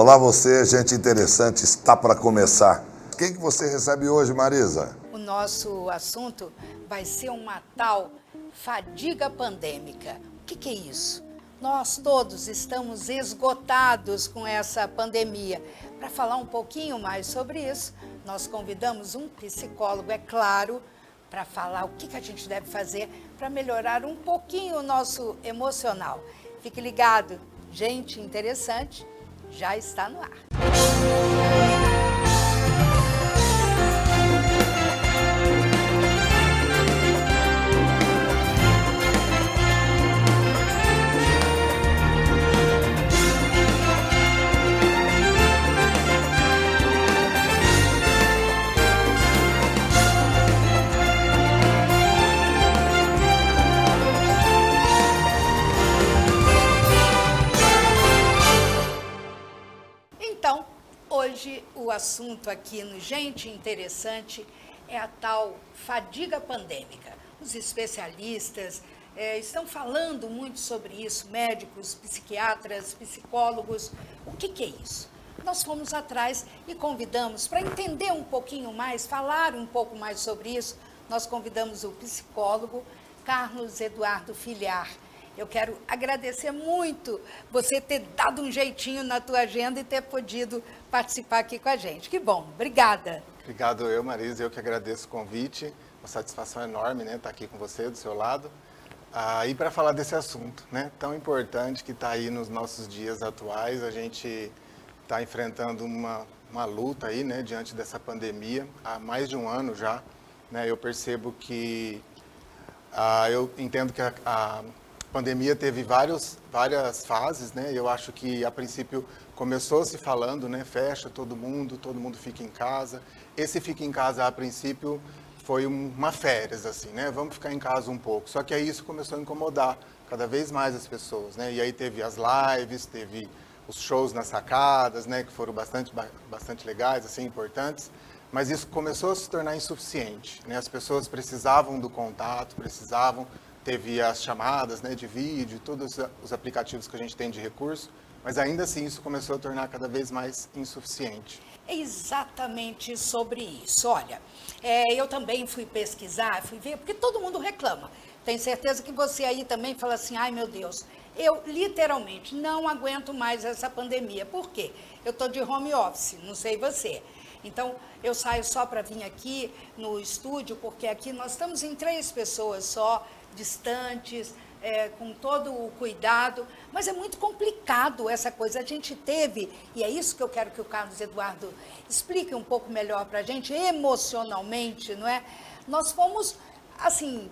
Olá você, gente interessante, está para começar. Quem que você recebe hoje, Marisa? O nosso assunto vai ser uma tal fadiga pandêmica. O que é isso? Nós todos estamos esgotados com essa pandemia. Para falar um pouquinho mais sobre isso, nós convidamos um psicólogo, é claro, para falar o que a gente deve fazer para melhorar um pouquinho o nosso emocional. Fique ligado, gente interessante já está no ar. Então, hoje o assunto aqui no Gente Interessante é a tal fadiga pandêmica. Os especialistas estão falando muito sobre isso, médicos, psiquiatras, psicólogos. O que é isso? Nós fomos atrás e convidamos, para entender um pouquinho mais, falar um pouco mais sobre isso, nós convidamos o psicólogo Carlos Eduardo Filhar. Eu quero agradecer muito você ter dado um jeitinho na tua agenda e ter podido participar aqui com a gente. Que bom, obrigada. Obrigado eu, Marisa, eu que agradeço o convite, uma satisfação enorme, né, estar aqui com você, do seu lado, e para falar desse assunto, né, tão importante que está aí nos nossos dias atuais. A gente está enfrentando uma luta aí, né, diante dessa pandemia, há mais de um ano já, né. Eu percebo que, eu entendo que a pandemia teve várias fases, né? Eu acho que a princípio começou se falando, né? Fecha todo mundo fica em casa. Esse fica em casa a princípio foi uma férias, assim, né? Vamos ficar em casa um pouco. Só que aí isso começou a incomodar cada vez mais as pessoas, né? E aí teve as lives, teve os shows nas sacadas, né? Que foram bastante legais, assim, importantes. Mas isso começou a se tornar insuficiente, né? As pessoas precisavam do contato, teve as chamadas, né, de vídeo, todos os aplicativos que a gente tem de recurso, mas ainda assim isso começou a tornar cada vez mais insuficiente. É exatamente sobre isso. Olha, eu também fui pesquisar, fui ver, porque todo mundo reclama. Tenho certeza que você aí também fala assim, ai meu Deus, eu literalmente não aguento mais essa pandemia. Por quê? Eu estou de home office, não sei você. Então, eu saio só para vir aqui no estúdio, porque aqui nós estamos em 3 pessoas só, distantes, com todo o cuidado, mas é muito complicado essa coisa. A gente teve, e é isso que eu quero que o Carlos Eduardo explique um pouco melhor para a gente, emocionalmente, não é? Nós fomos, assim,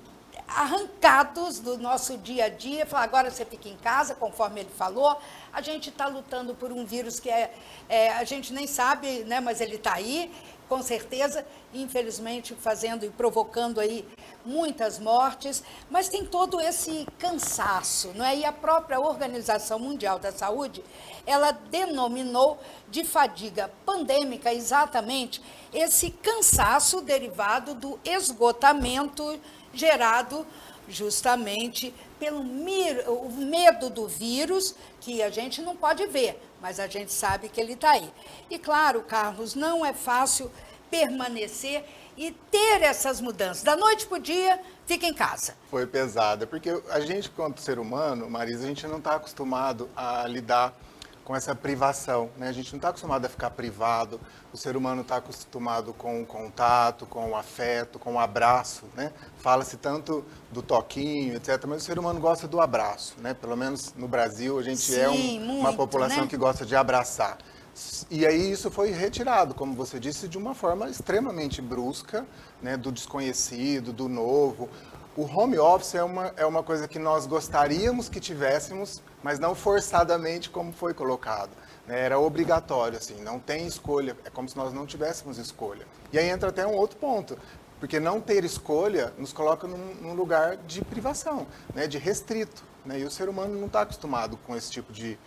arrancados do nosso dia a dia, falar, agora você fica em casa, conforme ele falou. A gente está lutando por um vírus que a gente nem sabe, né, mas ele está aí, com certeza, infelizmente fazendo e provocando aí muitas mortes, mas tem todo esse cansaço, não é? E a própria Organização Mundial da Saúde, ela denominou de fadiga pandêmica exatamente esse cansaço derivado do esgotamento gerado justamente pelo o medo do vírus, que a gente não pode ver, mas a gente sabe que ele está aí. E claro, Carlos, não é fácil permanecer e ter essas mudanças. Da noite para o dia, fica em casa. Foi pesada, porque a gente, quanto ser humano, Marisa, a gente não está acostumado a lidar com essa privação, né? A gente não está acostumado a ficar privado, o ser humano está acostumado com o contato, com o afeto, com o abraço, né? Fala-se tanto do toquinho, etc., mas o ser humano gosta do abraço, né? Pelo menos no Brasil, a gente Sim, uma população, né, que gosta de abraçar. E aí isso foi retirado, como você disse, de uma forma extremamente brusca, né? Do desconhecido, do novo. O home office é uma coisa que nós gostaríamos que tivéssemos, mas não forçadamente como foi colocado, né? Era obrigatório, assim, não tem escolha, é como se nós não tivéssemos escolha. E aí entra até um outro ponto, porque não ter escolha nos coloca num lugar de privação, né? De restrito, né? E o ser humano não está acostumado com esse tipo de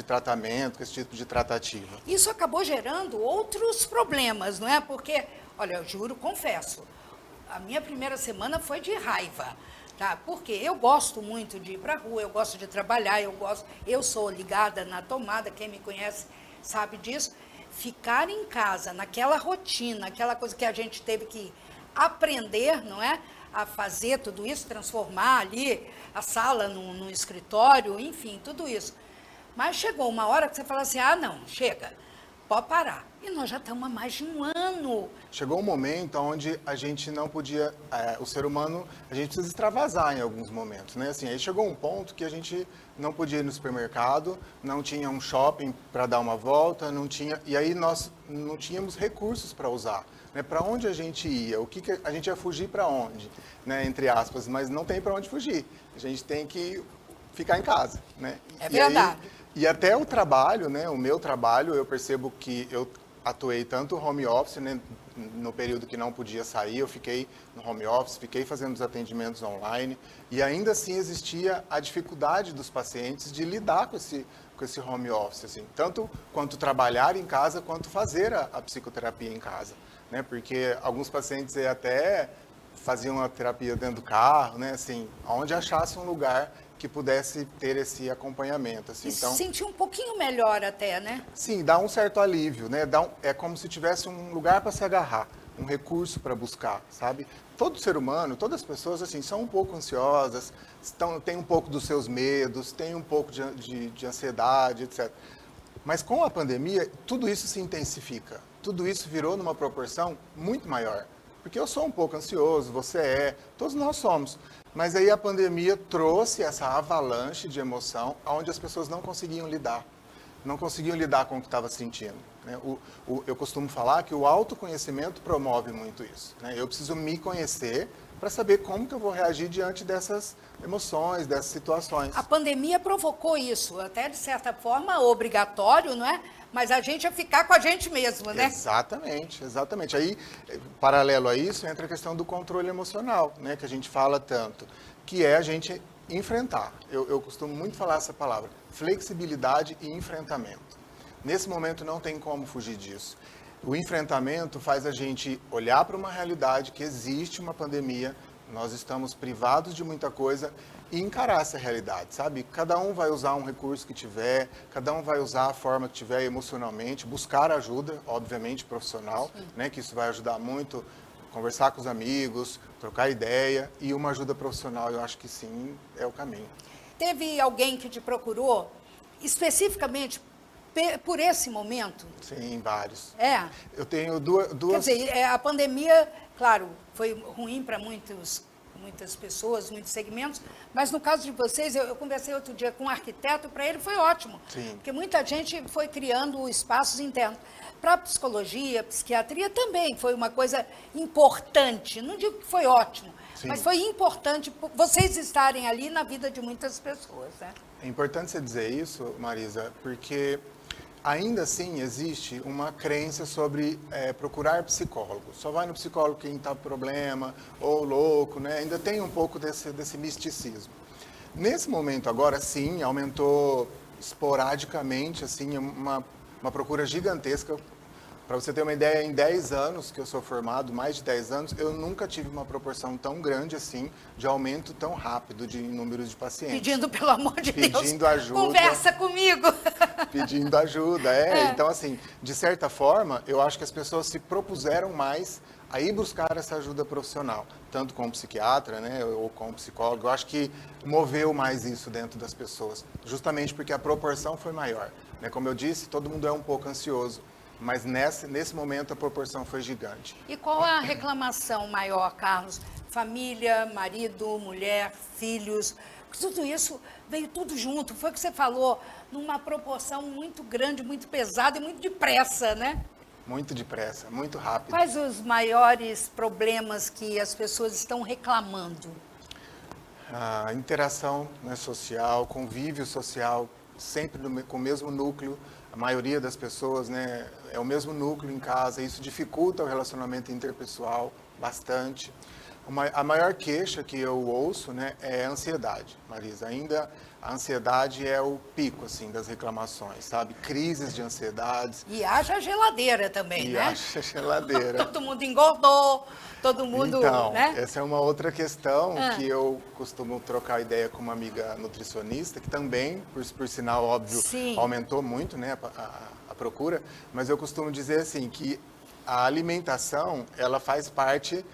tratamento, com esse tipo de tratativa. Isso acabou gerando outros problemas, não é? Porque, olha, eu juro, confesso, a minha primeira semana foi de raiva, tá? Porque eu gosto muito de ir para a rua, eu gosto de trabalhar, eu sou ligada na tomada, quem me conhece sabe disso. Ficar em casa, naquela rotina, aquela coisa que a gente teve que aprender, não é? A fazer tudo isso, transformar ali a sala num escritório, enfim, tudo isso. Mas chegou uma hora que você fala assim, não, chega, pode parar. E nós já estamos há mais de um ano. Chegou um momento onde a gente não podia, o ser humano, a gente precisa extravasar em alguns momentos, né? Assim, aí chegou um ponto que a gente não podia ir no supermercado, não tinha um shopping para dar uma volta, não tinha, e aí nós não tínhamos recursos para usar, né? Para onde a gente ia? O que a gente ia fugir para onde, né? Entre aspas, mas não tem para onde fugir. A gente tem que ficar em casa, né? É verdade. E até o trabalho, né? O meu trabalho, eu percebo que eu atuei tanto home office, né? No período que não podia sair, eu fiquei no home office, fiquei fazendo os atendimentos online e ainda assim existia a dificuldade dos pacientes de lidar com esse home office, assim, tanto quanto trabalhar em casa, quanto fazer a psicoterapia em casa, né? Porque alguns pacientes até faziam a terapia dentro do carro, né? Assim, onde achasse um lugar que pudesse ter esse acompanhamento. Assim. E então, se sentir um pouquinho melhor até, né? Sim, dá um certo alívio, né? É como se tivesse um lugar para se agarrar, um recurso para buscar, sabe? Todo ser humano, todas as pessoas, assim, são um pouco ansiosas, têm um pouco dos seus medos, têm um pouco de ansiedade, etc. Mas com a pandemia, tudo isso se intensifica. Tudo isso virou numa proporção muito maior. Porque eu sou um pouco ansioso, você todos nós somos. Mas aí a pandemia trouxe essa avalanche de emoção onde as pessoas não conseguiam lidar. Não conseguiam lidar com o que estava sentindo. Né? Eu costumo falar que o autoconhecimento promove muito isso. Né? Eu preciso me conhecer para saber como que eu vou reagir diante dessas emoções, dessas situações. A pandemia provocou isso, até de certa forma obrigatório, não é? Mas a gente ia ficar com a gente mesmo, né? Exatamente, exatamente. Aí, paralelo a isso, entra a questão do controle emocional, né, que a gente fala tanto, que é a gente enfrentar. Eu costumo muito falar essa palavra, flexibilidade e enfrentamento. Nesse momento não tem como fugir disso. O enfrentamento faz a gente olhar para uma realidade que existe uma pandemia, nós estamos privados de muita coisa e encarar essa realidade, sabe? Cada um vai usar um recurso que tiver, cada um vai usar a forma que tiver emocionalmente, buscar ajuda, obviamente profissional, né? Que isso vai ajudar muito, conversar com os amigos, trocar ideia e uma ajuda profissional, eu acho que sim, é o caminho. Teve alguém que te procurou especificamente por esse momento? Sim, vários. É. Eu tenho duas... Quer dizer, a pandemia, claro, foi ruim para muitas pessoas, muitos segmentos, mas no caso de vocês, eu conversei outro dia com um arquiteto, para ele foi ótimo. Sim. Porque muita gente foi criando espaços internos. Para a psicologia, psiquiatria também foi uma coisa importante. Não digo que foi ótimo, Sim. mas foi importante vocês estarem ali na vida de muitas pessoas, né? É importante você dizer isso, Marisa, porque ainda assim existe uma crença sobre procurar psicólogo. Só vai no psicólogo quem está com problema, ou louco, né? Ainda tem um pouco desse misticismo. Nesse momento agora, sim, aumentou esporadicamente, assim, uma procura gigantesca. Para você ter uma ideia, em 10 anos que eu sou formado, mais de 10 anos, eu nunca tive uma proporção tão grande assim, de aumento tão rápido de número de pacientes. Pedindo, pelo amor de Deus, Pedindo ajuda. Conversa comigo. Pedindo ajuda, Então, assim, de certa forma, eu acho que as pessoas se propuseram mais a ir buscar essa ajuda profissional, tanto com psiquiatra, né, ou com psicólogo. Eu acho que moveu mais isso dentro das pessoas, justamente porque a proporção foi maior. Né? Como eu disse, todo mundo é um pouco ansioso. Mas nesse momento a proporção foi gigante. E qual a reclamação maior, Carlos? Família, marido, mulher, filhos, tudo isso veio tudo junto. Foi o que você falou, numa proporção muito grande, muito pesada e muito depressa, né? Muito depressa, muito rápido. Quais os maiores problemas que as pessoas estão reclamando? A interação, né, social, convívio social, sempre com o mesmo núcleo. A maioria das pessoas, né, é o mesmo núcleo em casa, isso dificulta o relacionamento interpessoal bastante. A maior queixa que eu ouço, né, é a ansiedade, Marisa. Ainda a ansiedade é o pico, assim, das reclamações, sabe? Crises de ansiedades. E haja geladeira também, né? E haja geladeira. Todo mundo engordou, todo mundo, então, né? Essa é uma outra questão que eu costumo trocar ideia com uma amiga nutricionista, que também, por sinal óbvio, Sim. aumentou muito, né, a procura, mas eu costumo dizer assim, que a alimentação, ela faz parte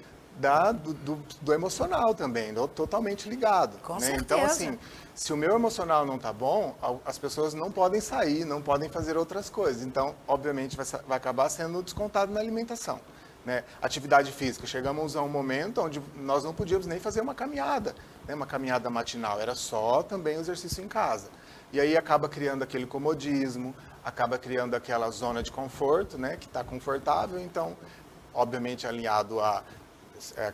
do emocional também, totalmente ligado. Com né? certeza. Então, assim, se o meu emocional não está bom, as pessoas não podem sair, não podem fazer outras coisas. Então, obviamente, vai acabar sendo descontado na alimentação. Né? Atividade física, chegamos a um momento onde nós não podíamos nem fazer uma caminhada, né? Uma caminhada matinal, era só também o exercício em casa. E aí acaba criando aquele comodismo, acaba criando aquela zona de conforto, né? Que está confortável, então, obviamente, alinhado a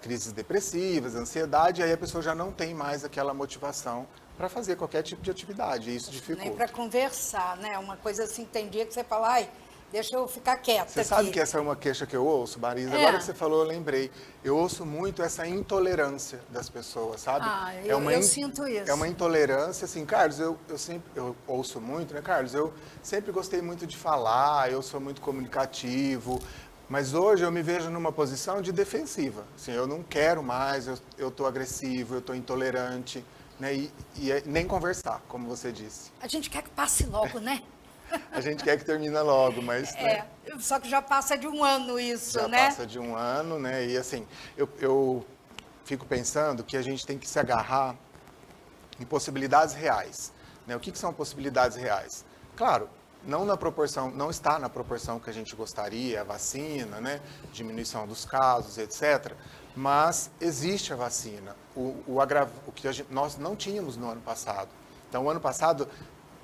crises depressivas, ansiedade, aí a pessoa já não tem mais aquela motivação para fazer qualquer tipo de atividade, e isso dificulta. Nem para conversar, né? Uma coisa assim, tem dia que você fala, ai, deixa eu ficar quieta Você aqui. sabe que essa é uma queixa que eu ouço, Marisa? Agora que você falou, eu lembrei. Eu ouço muito essa intolerância das pessoas, sabe? Eu sinto isso. É uma intolerância, assim, Carlos, eu ouço muito, né, Carlos? Eu sempre gostei muito de falar, eu sou muito comunicativo, mas hoje eu me vejo numa posição de defensiva. Assim, eu não quero mais, eu estou agressivo, eu estou intolerante, né? E nem conversar, como você disse. A gente quer que passe logo, né? A gente quer que termine logo, mas... né? Só que já passa de um ano isso, já né? Já passa de um ano, né? E assim, eu fico pensando que a gente tem que se agarrar em possibilidades reais. Né? O que são possibilidades reais? Claro, não está na proporção que a gente gostaria, a vacina, né? Diminuição dos casos, etc. Mas existe a vacina, o que nós não tínhamos no ano passado. Então, o ano passado,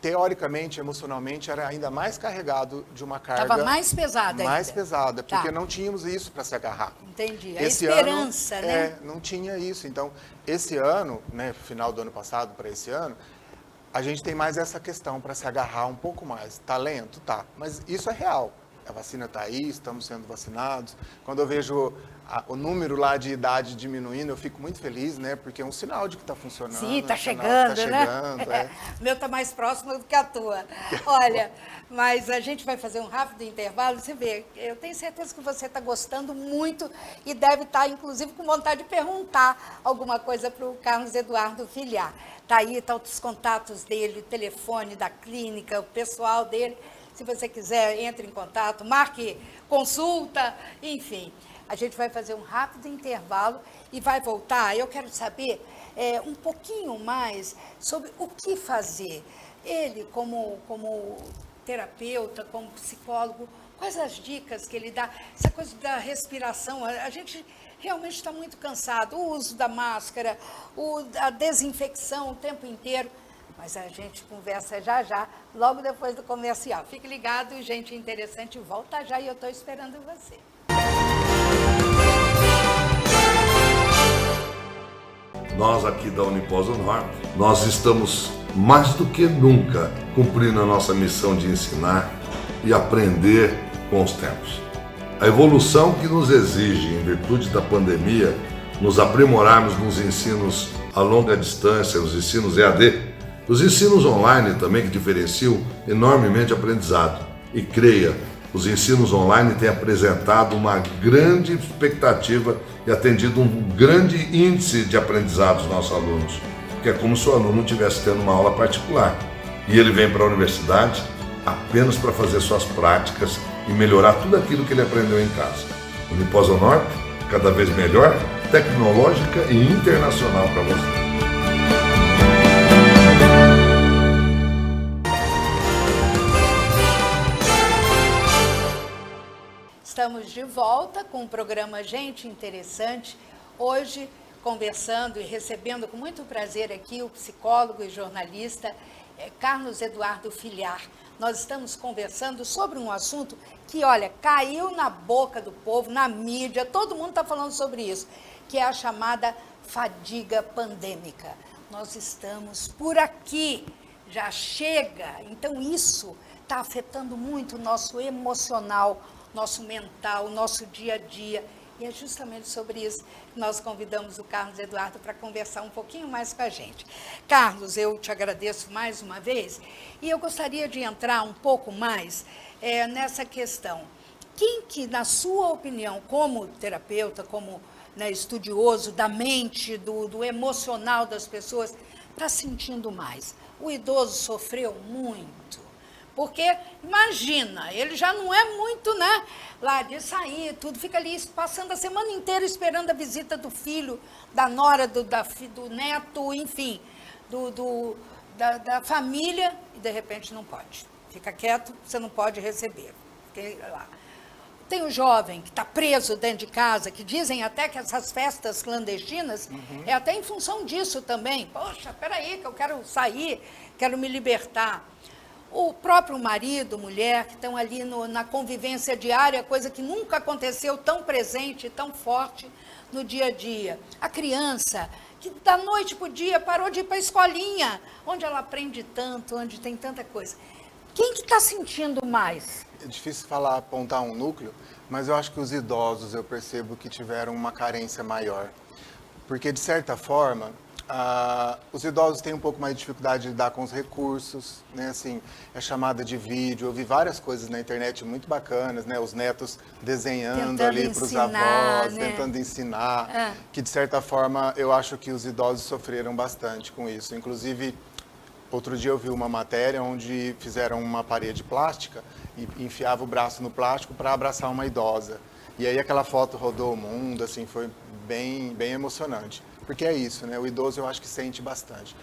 teoricamente, emocionalmente, era ainda mais carregado de uma carga... Estava mais pesada mais ainda. pesada, porque não tínhamos isso para se agarrar. Entendi. Esse esperança, ano, né? Não tinha isso. Então, esse ano, né, final do ano passado para esse ano, a gente tem mais essa questão para se agarrar um pouco mais. Tá lento? Tá. Mas isso é real. A vacina está aí, estamos sendo vacinados. Quando eu vejo o número lá de idade diminuindo, eu fico muito feliz, né? Porque é um sinal de que está funcionando. Sim, está chegando, chegando, né? O meu está mais próximo do que a tua. Olha, mas a gente vai fazer um rápido intervalo. Você vê, eu tenho certeza que você está gostando muito e deve estar, inclusive, com vontade de perguntar alguma coisa para o Carlos Eduardo Villar. Está aí, estão os contatos dele, o telefone da clínica, o pessoal dele. Se você quiser, entre em contato, marque consulta, enfim. A gente vai fazer um rápido intervalo e vai voltar. Eu quero saber um pouquinho mais sobre o que fazer. Ele, como terapeuta, como psicólogo, quais as dicas que ele dá? Essa coisa da respiração, a gente realmente está muito cansado. O uso da máscara, a desinfecção o tempo inteiro. Mas a gente conversa já, logo depois do comercial. Fique ligado, gente interessante, volta já e eu estou esperando você. Nós aqui da Uniposa Norte, nós estamos mais do que nunca cumprindo a nossa missão de ensinar e aprender com os tempos. A evolução que nos exige, em virtude da pandemia, nos aprimorarmos nos ensinos a longa distância, os ensinos EAD, os ensinos online também, que diferenciam enormemente o aprendizado. E creia, os ensinos online têm apresentado uma grande expectativa e atendido um grande índice de aprendizado dos nossos alunos, que é como se o aluno estivesse tendo uma aula particular. E ele vem para a universidade apenas para fazer suas práticas e melhorar tudo aquilo que ele aprendeu em casa. Uniposa Norte, cada vez melhor, tecnológica e internacional para você. Estamos de volta com o programa Gente Interessante, hoje conversando e recebendo com muito prazer aqui o psicólogo e jornalista Carlos Eduardo Villar. Nós estamos conversando sobre um assunto que, olha, caiu na boca do povo, na mídia, todo mundo está falando sobre isso, que é a chamada fadiga pandêmica. Nós estamos por aqui, já chega, então isso está afetando muito o nosso emocional, nosso mental, nosso dia a dia. E é justamente sobre isso que nós convidamos o Carlos Eduardo para conversar um pouquinho mais com a gente. Carlos, eu te agradeço mais uma vez e eu gostaria de entrar um pouco mais nessa questão. Quem que, na sua opinião, como terapeuta, como estudioso da mente, do emocional das pessoas, está sentindo mais? O idoso sofreu muito, Porque, imagina, ele já não é muito, né, lá de sair, tudo, fica ali passando a semana inteira esperando a visita do filho, da nora, do neto, enfim, da família, e de repente não pode. Fica quieto, você não pode receber. Fica lá. Tem um jovem que está preso dentro de casa, que dizem até que essas festas clandestinas é até em função disso também. Poxa, peraí, que eu quero sair, quero me libertar. O próprio marido, mulher, que estão ali na convivência diária, coisa que nunca aconteceu tão presente, tão forte no dia a dia. A criança, que da noite para o dia parou de ir para a escolinha, onde ela aprende tanto, onde tem tanta coisa. Quem que está sentindo mais? É difícil falar, apontar um núcleo, mas eu acho que os idosos, eu percebo que tiveram uma carência maior. Porque, de certa forma, os idosos têm um pouco mais de dificuldade de lidar com os recursos, né? Assim, a chamada de vídeo, eu vi várias coisas na internet muito bacanas, né? Os netos desenhando Tentando ali para os ensinar, avós, né? tentando ensinar, que, de certa forma, eu acho que os idosos sofreram bastante com isso. Inclusive, outro dia eu vi uma matéria onde fizeram uma parede plástica e enfiava o braço no plástico para abraçar uma idosa. E aí aquela foto rodou o mundo, assim, foi bem emocionante. Porque é isso, né? O idoso eu acho que sente bastante.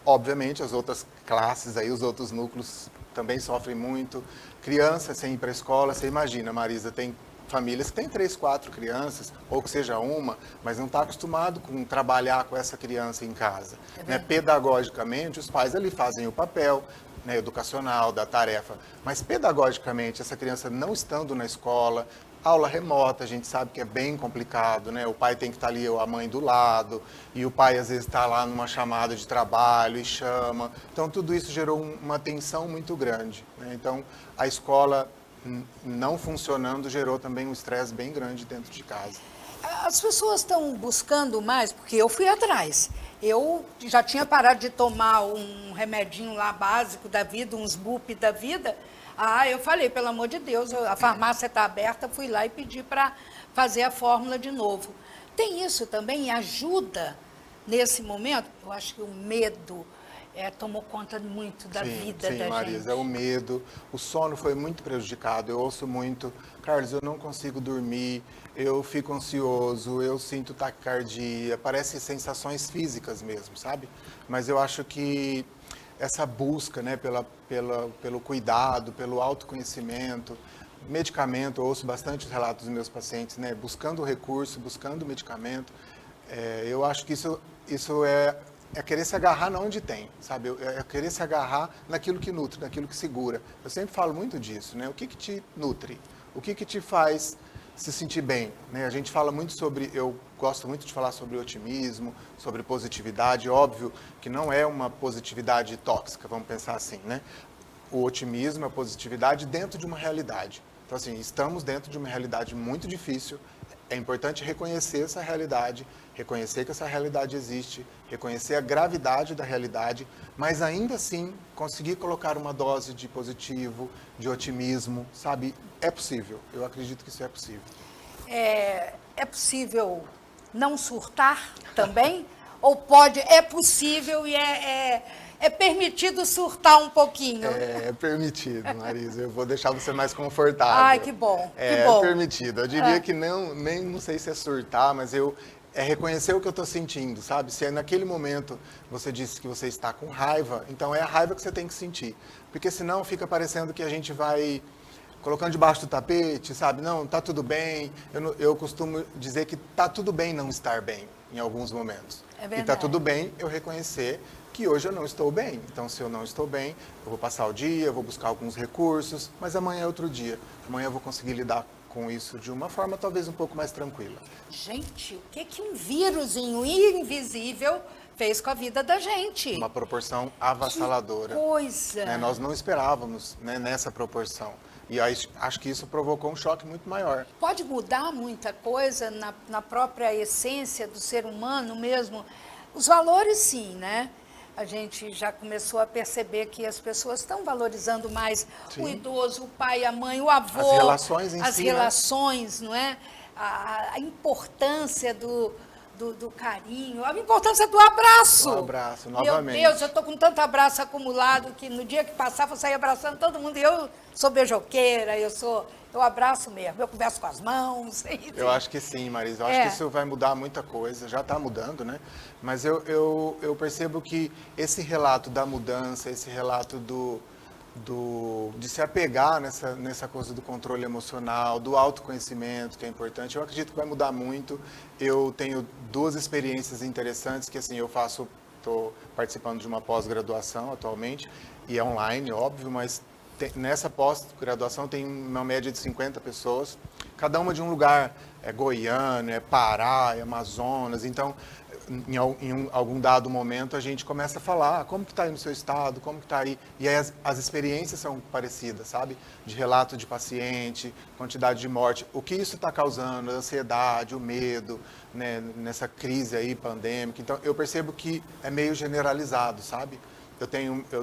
Obviamente, as outras classes aí, os outros núcleos também sofrem muito. Criança sem ir para a escola, você imagina, Marisa, tem famílias que têm 3, 4 crianças, ou que seja uma, mas não está acostumado com trabalhar com essa criança em casa. Né? Pedagogicamente, os pais ali fazem o papel, né, educacional, da tarefa, mas pedagogicamente, essa criança não estando na escola, aula remota, a gente sabe que é bem complicado, né? O pai tem que estar ali, a mãe do lado, e o pai às vezes está lá numa chamada de trabalho e chama. Então, tudo isso gerou uma tensão muito grande, né? Então, a escola não funcionando gerou também um estresse bem grande dentro de casa. As pessoas estão buscando mais, porque eu fui atrás. Eu já tinha parado de tomar um remedinho lá básico da vida, uns BUP da vida. Eu falei, pelo amor de Deus, a farmácia está aberta, fui lá e pedi para fazer a fórmula de novo. Tem isso também, ajuda nesse momento? Eu acho que o medo tomou conta muito da vida da Marisa, gente. o medo, o sono foi muito prejudicado. Eu ouço muito, Carlos, eu não consigo dormir, eu fico ansioso, eu sinto taquicardia, parece sensações físicas mesmo, sabe? Mas eu acho que essa busca, né, pelo cuidado, pelo autoconhecimento, medicamento, eu ouço bastante os relatos dos meus pacientes, né, buscando recurso, buscando medicamento. Eu acho que isso é querer se agarrar onde tem, sabe? É querer se agarrar naquilo que nutre, naquilo que segura. Eu sempre falo muito disso, né? O que te nutre? O que te faz se sentir bem, né? A gente fala muito eu gosto muito de falar sobre otimismo, sobre positividade, óbvio que não é uma positividade tóxica, vamos pensar assim, né? O otimismo, a positividade dentro de uma realidade. Então, assim, estamos dentro de uma realidade muito difícil, é importante reconhecer essa realidade, reconhecer que essa realidade existe, reconhecer a gravidade da realidade, mas ainda assim conseguir colocar uma dose de positivo, de otimismo, sabe? É possível, eu acredito que isso é possível. É possível não surtar também? Ou é possível e é permitido surtar um pouquinho? É permitido, Marisa. Eu vou deixar você mais confortável. Ai, que bom, que bom. É permitido. Eu diria que não sei se é surtar, mas é reconhecer o que eu estou sentindo, sabe? Se naquele momento você disse que você está com raiva, então é a raiva que você tem que sentir. Porque senão fica parecendo que a gente vai colocando debaixo do tapete, sabe? Não, tá tudo bem. Eu costumo dizer que tá tudo bem não estar bem em alguns momentos. É verdade. E tá tudo bem eu reconhecer que hoje eu não estou bem. Então, se eu não estou bem, eu vou passar o dia, eu vou buscar alguns recursos, mas amanhã é outro dia. Amanhã eu vou conseguir lidar com isso de uma forma talvez um pouco mais tranquila. Gente, o que um vírusinho invisível fez com a vida da gente? Uma proporção avassaladora. Que coisa! Né? Nós não esperávamos, né, nessa proporção. E acho que isso provocou um choque muito maior. Pode mudar muita coisa na própria essência do ser humano mesmo? Os valores, sim, né? A gente já começou a perceber que as pessoas estão valorizando mais o idoso, o pai, a mãe, o avô. As relações em as si, relações, né? Não é? A importância do do carinho, a importância do abraço. Um abraço, novamente. Meu Deus, eu estou com tanto abraço acumulado que no dia que passar, vou sair abraçando todo mundo. E eu sou beijoqueira, eu abraço mesmo, eu converso com as mãos. Enfim. Eu acho que sim, Marisa. Eu acho que isso vai mudar muita coisa. Já está mudando, né? Mas eu percebo que esse relato da mudança, esse relato de se apegar nessa coisa do controle emocional, do autoconhecimento, que é importante, eu acredito que vai mudar muito. Eu tenho 2 experiências interessantes que, assim, estou participando de uma pós-graduação atualmente, e é online, óbvio, mas nessa pós-graduação tem uma média de 50 pessoas, cada uma de um lugar, é Goiânia, é Pará, é Amazonas, então em algum dado momento a gente começa a falar como que está aí no seu estado, como que está aí, e aí as experiências são parecidas, sabe? De relato de paciente, quantidade de morte, o que isso está causando, a ansiedade, o medo, né, nessa crise aí pandêmica. Então eu percebo que é meio generalizado, sabe? Eu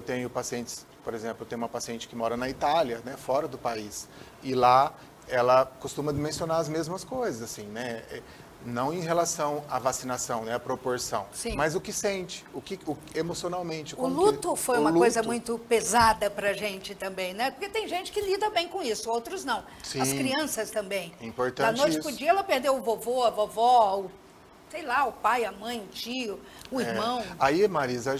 tenho pacientes, por exemplo, eu tenho uma paciente que mora na Itália, né, fora do país, e lá ela costuma mencionar as mesmas coisas, assim, né? Não em relação à vacinação, né, a proporção, Sim. mas o que sente, emocionalmente. O luto foi uma coisa muito pesada para a gente também, né? Porque tem gente que lida bem com isso, outros não. Sim. As crianças também. Importante da noite isso. pro dia ela perdeu o vovô, a vovó, sei lá, o pai, a mãe, o tio, o irmão. Aí, Marisa,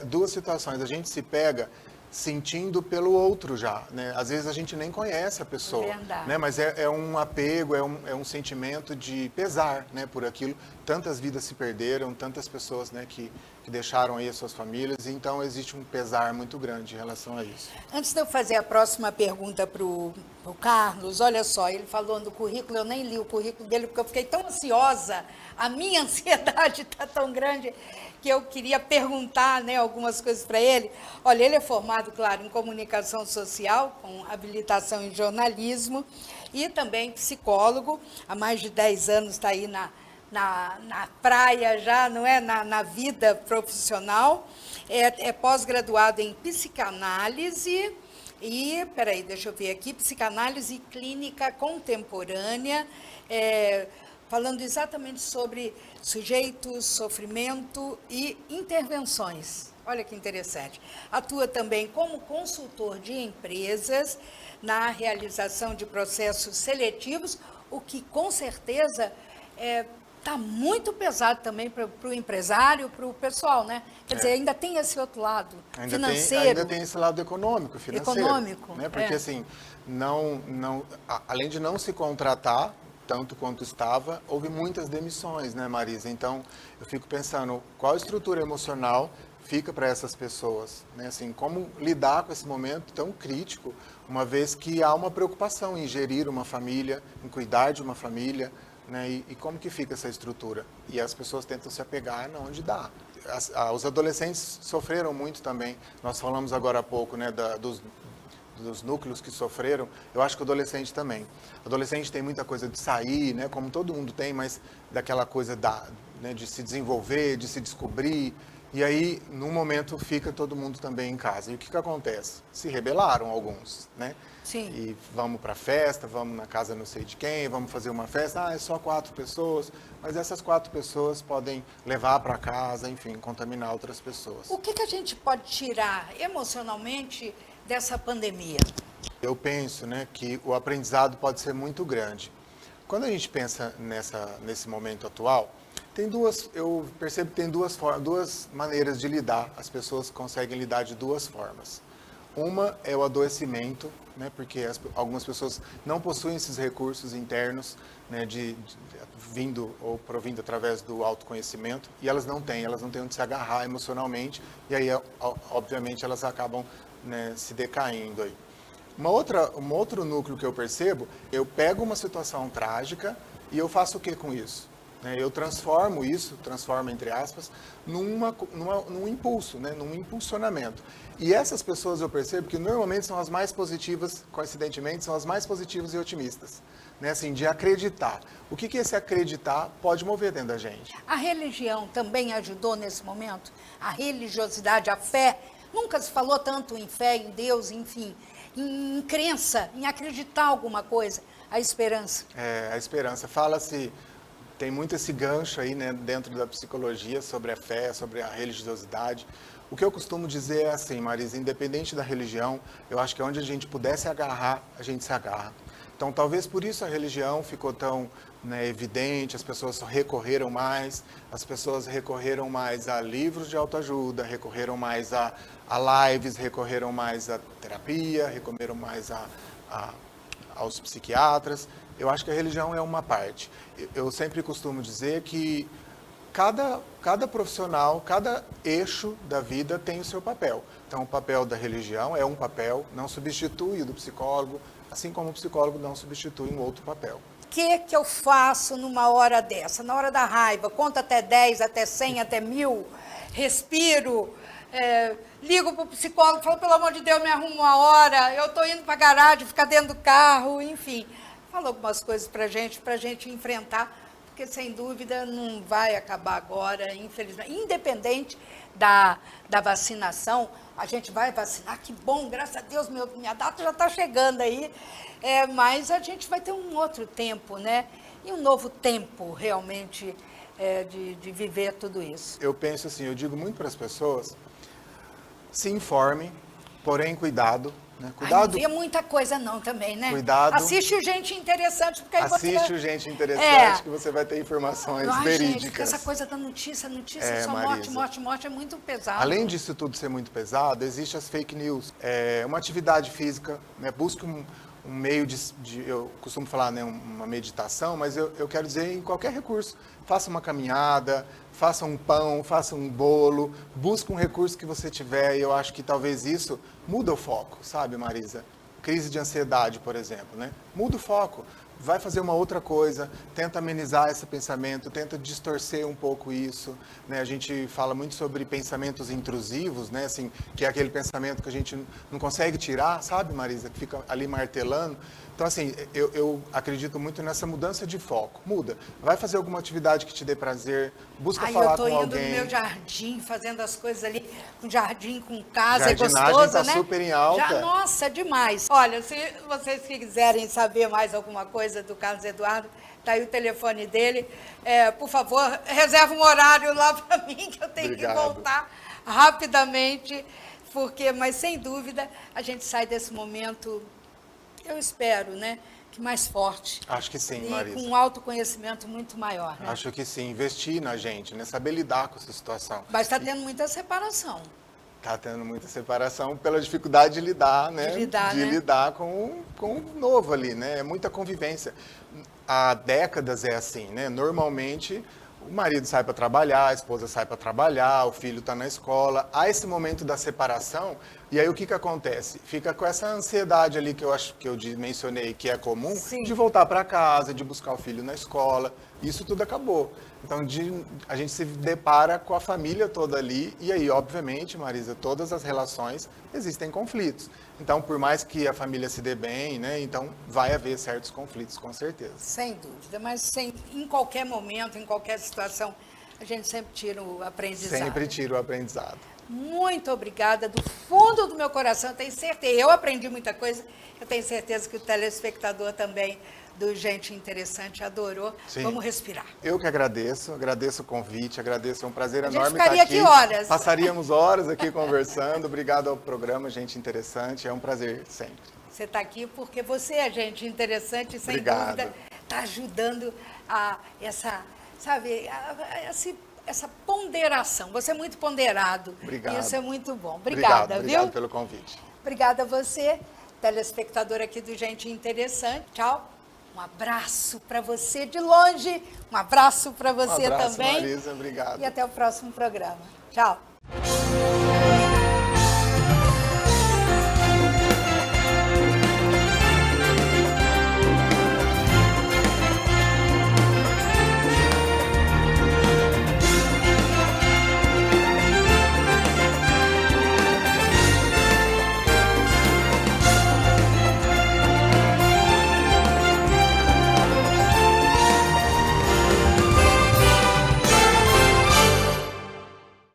2 situações, a gente se pega sentindo pelo outro já, né? Às vezes a gente nem conhece a pessoa, né? Mas é um apego, é um sentimento de pesar, né, por aquilo. Tantas vidas se perderam, tantas pessoas, né, que deixaram aí as suas famílias, então existe um pesar muito grande em relação a isso. Antes de eu fazer a próxima pergunta para o Carlos, olha só, ele falou do currículo, eu nem li o currículo dele porque eu fiquei tão ansiosa, a minha ansiedade está tão grande que eu queria perguntar, né, algumas coisas para ele. Olha, ele é formado, claro, em comunicação social, com habilitação em jornalismo e também psicólogo. Há mais de 10 anos está aí na praia já, não é? Na vida profissional. É pós-graduado em psicanálise e, peraí, deixa eu ver aqui, psicanálise e clínica contemporânea, falando exatamente sobre sujeitos, sofrimento e intervenções. Olha que interessante. Atua também como consultor de empresas na realização de processos seletivos, o que com certeza está muito pesado também para o empresário, para o pessoal, né? Quer dizer, ainda tem esse outro lado financeiro. Ainda tem esse lado econômico, financeiro. Econômico, né? Porque assim, além de não se contratar tanto quanto estava, houve muitas demissões, né, Marisa? Então, eu fico pensando, qual estrutura emocional fica para essas pessoas, né? Assim, como lidar com esse momento tão crítico, uma vez que há uma preocupação em gerir uma família, em cuidar de uma família, né? E como que fica essa estrutura? E as pessoas tentam se apegar onde dá. Os adolescentes sofreram muito também. Nós falamos agora há pouco, né, dos núcleos que sofreram. Eu acho que o adolescente também. O adolescente tem muita coisa de sair, né, como todo mundo tem, mas daquela coisa né, de se desenvolver, de se descobrir. E aí, num momento, fica todo mundo também em casa. E o que acontece? Se rebelaram alguns, né? Sim. E vamos para a festa, vamos na casa não sei de quem, vamos fazer uma festa. Ah, é só 4 pessoas. Mas essas 4 pessoas podem levar para casa, enfim, contaminar outras pessoas. O que a gente pode tirar emocionalmente dessa pandemia? Eu penso, né, que o aprendizado pode ser muito grande. Quando a gente pensa nesse momento atual, eu percebo que tem duas maneiras de lidar. As pessoas conseguem lidar de 2 formas. Uma é o adoecimento, né, porque algumas pessoas não possuem esses recursos internos, né, vindo ou provindo através do autoconhecimento, e elas não têm onde se agarrar emocionalmente, e aí, obviamente, elas acabam, né, se decaindo aí. Um outro núcleo que eu percebo, eu pego uma situação trágica e eu faço o que com isso? Eu transformo entre aspas, num impulso, né, num impulsionamento. E essas pessoas eu percebo que normalmente são as mais positivas, coincidentemente, são as mais positivas e otimistas. Né, assim, de acreditar. O que esse acreditar pode mover dentro da gente? A religião também ajudou nesse momento? A religiosidade, a fé? Nunca se falou tanto em fé, em Deus, enfim, em crença, em acreditar alguma coisa. A esperança. A esperança. Fala-se tem muito esse gancho aí, né, dentro da psicologia sobre a fé, sobre a religiosidade. O que eu costumo dizer é assim, Marisa, independente da religião, eu acho que onde a gente puder se agarrar, a gente se agarra. Então, talvez por isso a religião ficou tão, né, evidente, as pessoas recorreram mais a livros de autoajuda, recorreram mais a lives, recorreram mais à terapia, recorreram mais aos psiquiatras. Eu acho que a religião é uma parte. Eu sempre costumo dizer que cada profissional, cada eixo da vida tem o seu papel. Então, o papel da religião é um papel, não substitui o do psicólogo, assim como o psicólogo não substitui um outro papel. O que eu faço numa hora dessa? Na hora da raiva, conta até 10, até 100, até 1000, respiro, ligo para o psicólogo, falo, pelo amor de Deus, me arruma uma hora, eu estou indo para a garagem, ficar dentro do carro, enfim. Fala algumas coisas para a gente enfrentar, porque sem dúvida não vai acabar agora, infelizmente. Independente da vacinação, a gente vai vacinar, que bom, graças a Deus, minha data já está chegando aí, mas a gente vai ter um outro tempo, né? E um novo tempo, realmente, de viver tudo isso. Eu penso assim, eu digo muito para as pessoas, se informem, porém cuidado. Né? Cuidado. Não vê muita coisa não também, né? Cuidado. Assiste o Gente Interessante, porque aí Assiste o Gente Interessante, que você vai ter informações verídicas. Gente, essa coisa da notícia só morte é muito pesado. Além disso tudo ser muito pesado, existe as fake news. Uma atividade física, né? Busque um meio eu costumo falar, né, uma meditação, mas eu quero dizer em qualquer recurso. Faça uma caminhada, faça um pão, faça um bolo, busque um recurso que você tiver, e eu acho que talvez isso muda o foco, sabe, Marisa? Crise de ansiedade, por exemplo, né? Muda o foco. Vai fazer uma outra coisa, tenta amenizar esse pensamento, tenta distorcer um pouco isso, né? A gente fala muito sobre pensamentos intrusivos, né? Assim, que é aquele pensamento que a gente não consegue tirar, sabe, Marisa? Que fica ali martelando. Então, assim, eu acredito muito nessa mudança de foco. Muda. Vai fazer alguma atividade que te dê prazer, busca falar com alguém. Eu estou indo no meu jardim, fazendo as coisas ali, com jardim, com casa, Jardinagem é gostoso, tá né? Super em alta. Nossa, é demais. Olha, se vocês quiserem saber mais alguma coisa do Carlos Eduardo, tá aí o telefone dele. Por favor, reserva um horário lá para mim, que eu tenho que voltar rapidamente, mas sem dúvida a gente sai desse momento, eu espero, né, que mais forte. Acho que sim, e Marisa. com um autoconhecimento muito maior. Né? Acho que sim, investir na gente, né, saber lidar com essa situação. Mas está tendo muita separação. Está tendo muita separação pela dificuldade de lidar, né? De lidar com o novo ali, né? É muita convivência. Há décadas é assim, né? Normalmente, o marido sai para trabalhar, a esposa sai para trabalhar, o filho está na escola. Há esse momento da separação, e aí o que acontece? Fica com essa ansiedade ali que eu acho que eu mencionei que é comum, sim, de voltar para casa, de buscar o filho na escola. Isso tudo acabou. Então, a gente se depara com a família toda ali, e aí, obviamente, Marisa, todas as relações existem conflitos. Então, por mais que a família se dê bem, né, então vai haver certos conflitos, com certeza. Sem dúvida, mas em qualquer momento, em qualquer situação, a gente sempre tira o aprendizado. Sempre tira o aprendizado. Muito obrigada, do fundo do meu coração, eu tenho certeza, eu aprendi muita coisa, eu tenho certeza que o telespectador também do Gente Interessante adorou. Sim. Vamos respirar. Eu que agradeço o convite, agradeço, é um prazer enorme estar aqui. A gente ficaria aqui horas. Passaríamos horas aqui conversando, obrado ao programa Gente Interessante, é um prazer sempre. Você está aqui porque você é gente interessante e, sem dúvida, está ajudando essa ponderação. Você é muito ponderado. Obrigado. Isso é muito bom. Obrigada, viu? Obrigado pelo convite. Obrigada a você, telespectador aqui do Gente Interessante. Tchau. Um abraço para você de longe. Um abraço para você também. Marisa, obrigado. E até o próximo programa. Tchau.